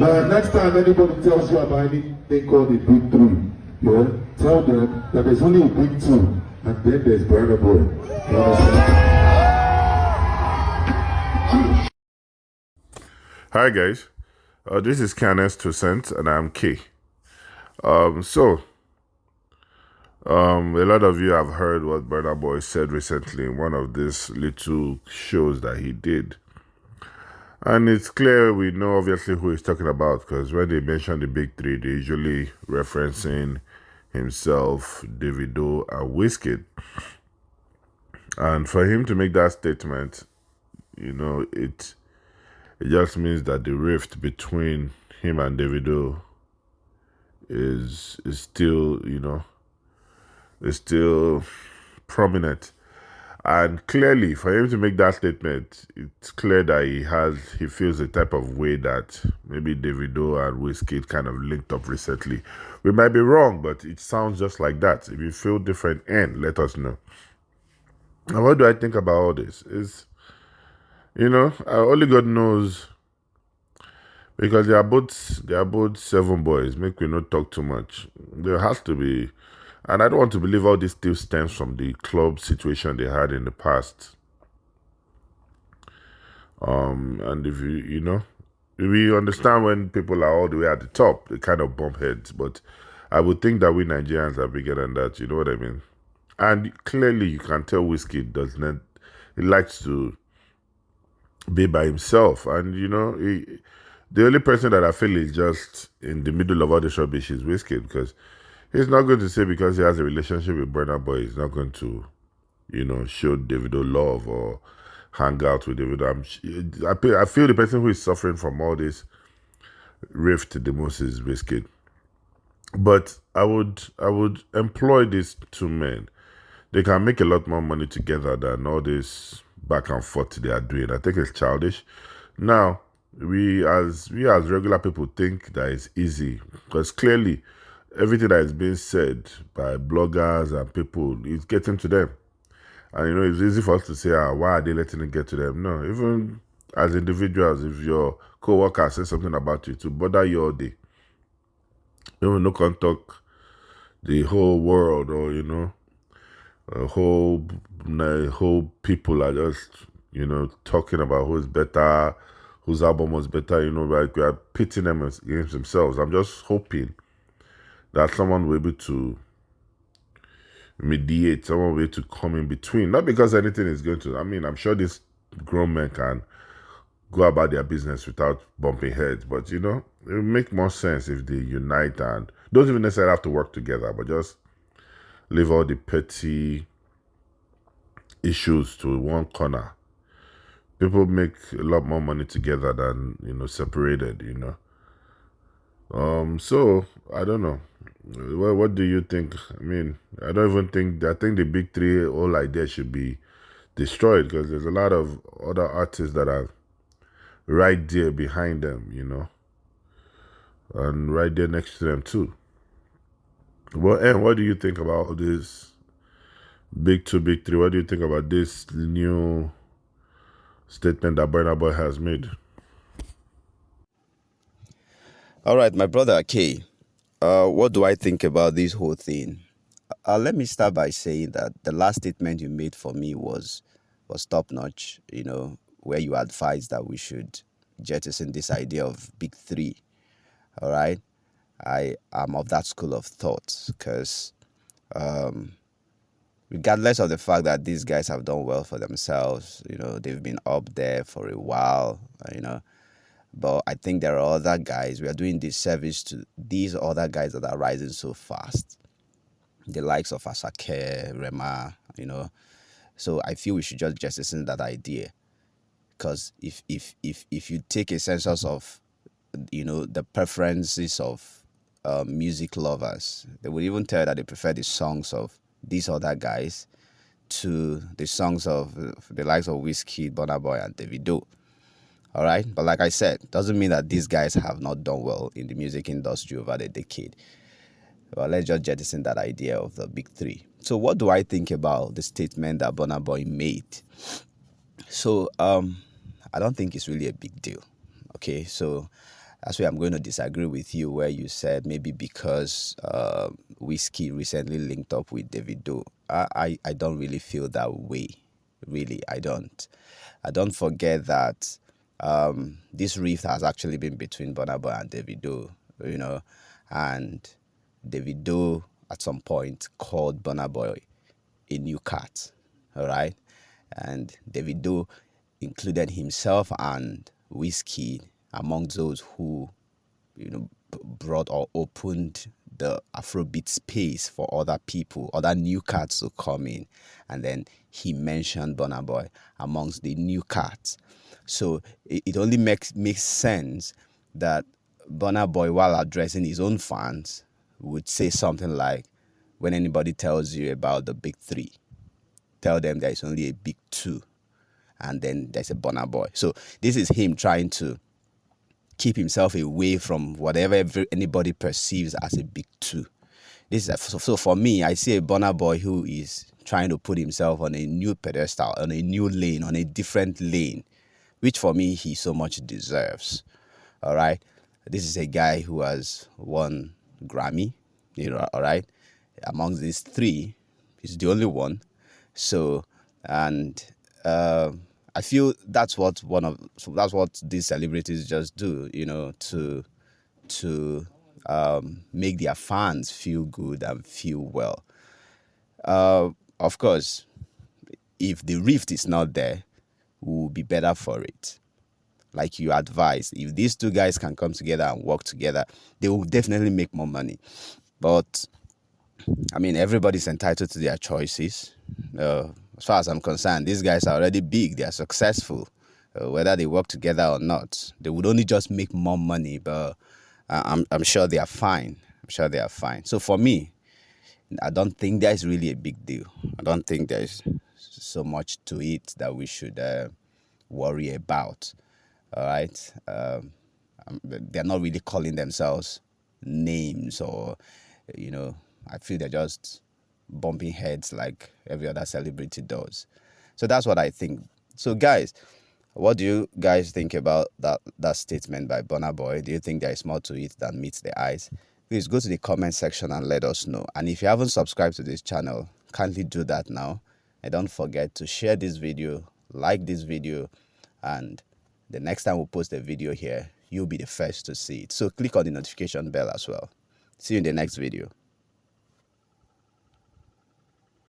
Now, next time anybody tells you about anything called the big three, yeah, tell them that there's only a big two, and then there's Burna Boy. You understand? Hi guys, this is Canis 2 Cents and I'm K. A lot of you have heard what Burna Boy said recently in one of these little shows that he did. And it's clear we know obviously who he's talking about, because when they mention the big three, they're usually referencing himself, Davido, and Wizkid. And for him to make that statement, it just means that the rift between him and Davido is still, is still prominent. And clearly, for him to make that statement, it's clear that he feels a type of way that maybe Davido and Wizkid kind of linked up recently. We might be wrong, but it sounds just like that. If you feel different, let us know. And what do I think about all this? Only God knows, because they are both seven boys. Make we not talk too much. There has to be. And I don't want to believe all this still stems from the club situation they had in the past. And if we understand when people are all the way at the top, they kind of bump heads. But I would think that we Nigerians are bigger than that. You know what I mean? And clearly, you can tell Wizkid does not. He likes to be by himself, and the only person that I feel is just in the middle of all the rubbish is Wizkid, because he's not going to say because he has a relationship with Burna Boy, he's not going to, show Davido love or hang out with Davido. I feel the person who is suffering from all this rift the most is Wizkid. But I would employ these two men. They can make a lot more money together than all this back and forth they are doing. I think it's childish. Now, we as regular people think that it's easy, because clearly everything that is being said by bloggers and people is getting to them. And it's easy for us to say, why are they letting it get to them? No, even as individuals, if your co-worker says something about you to bother you all day, no can talk the whole world, or whole people are just talking about who's better, whose album was better. Like we are pitting them against themselves. I'm just hoping that someone will be able to mediate, someone will be able to come in between. Not because anything is going to. I'm sure these grown men can go about their business without bumping heads, but it will make more sense if they unite and don't even necessarily have to work together, but just leave all the petty issues to one corner. People make a lot more money together than separated. So I don't know. What do you think? I don't even think. I think the big three whole idea should be destroyed, because there's a lot of other artists that are right there behind them, and right there next to them too. Well, and what do you think about this big three? What do you think about this new statement that Burna Boy has made? All right, my brother K, what do I think about this whole thing? Let me start by saying that the last statement you made for me was top notch. Where you advised that we should jettison this idea of big three. All right, I am of that school of thought, because regardless of the fact that these guys have done well for themselves, they've been up there for a while, but I think there are other guys. We are doing this service to these other guys that are rising so fast, the likes of Asake, Rema, So I feel we should just jettison that idea, because if you take a census of the preferences of music lovers, they would even tell you that they prefer the songs of these other guys to the songs of the likes of Wizkid, Burna Boy, and Davido. All right, but like I said, doesn't mean that these guys have not done well in the music industry over the decade. Well, let's just jettison that idea of the big three. So what do I think about the statement that Burna Boy made? So I don't think it's really a big deal. Okay, so That's why I'm going to disagree with you, where you said maybe because Whiskey recently linked up with Davido. I don't really feel that way. Really, I don't. I don't forget that this rift has actually been between Burna Boy and Davido, and Davido at some point called Burna Boy a new cat, all right? And Davido included himself and Whiskey among those who, brought or opened the Afrobeat space for other people, other new cats to come in. And then he mentioned Burna Boy amongst the new cats. So it only makes sense that Burna Boy, while addressing his own fans, would say something like, when anybody tells you about the big three, tell them there is only a big two, and then there's a Burna Boy. So this is him trying to keep himself away from whatever anybody perceives as a big two. So for me, I see a Burna Boy who is trying to put himself on a new pedestal, on a new lane, on a different lane, which for me he so much deserves. All right, this is a guy who has won Grammy, all right. Amongst these three, he's the only one. So, and I feel that's what these celebrities just do, to make their fans feel good and feel well. Of course, if the rift is not there, we'll be better for it. Like you advised, if these two guys can come together and work together, they will definitely make more money. But I mean, everybody's entitled to their choices. As far as I'm concerned, these guys are already big. They are successful. Whether they work together or not, they would only just make more money. But I'm sure they are fine. I'm sure they are fine. So for me, I don't think there's really a big deal. I don't think there's so much to it that we should worry about. All right. They're not really calling themselves names, or I feel they're just bumping heads like every other celebrity does. So that's what I think. So guys, what do you guys think about that statement by Burna Boy? Do you think there is more to it than meets the eyes? Please go to the comment section and let us know. And if you haven't subscribed to this channel, kindly do that now. And don't forget to share this video, like this video, and the next time we post a video here, you'll be the first to see it. So click on the notification bell as well. See you in the next video.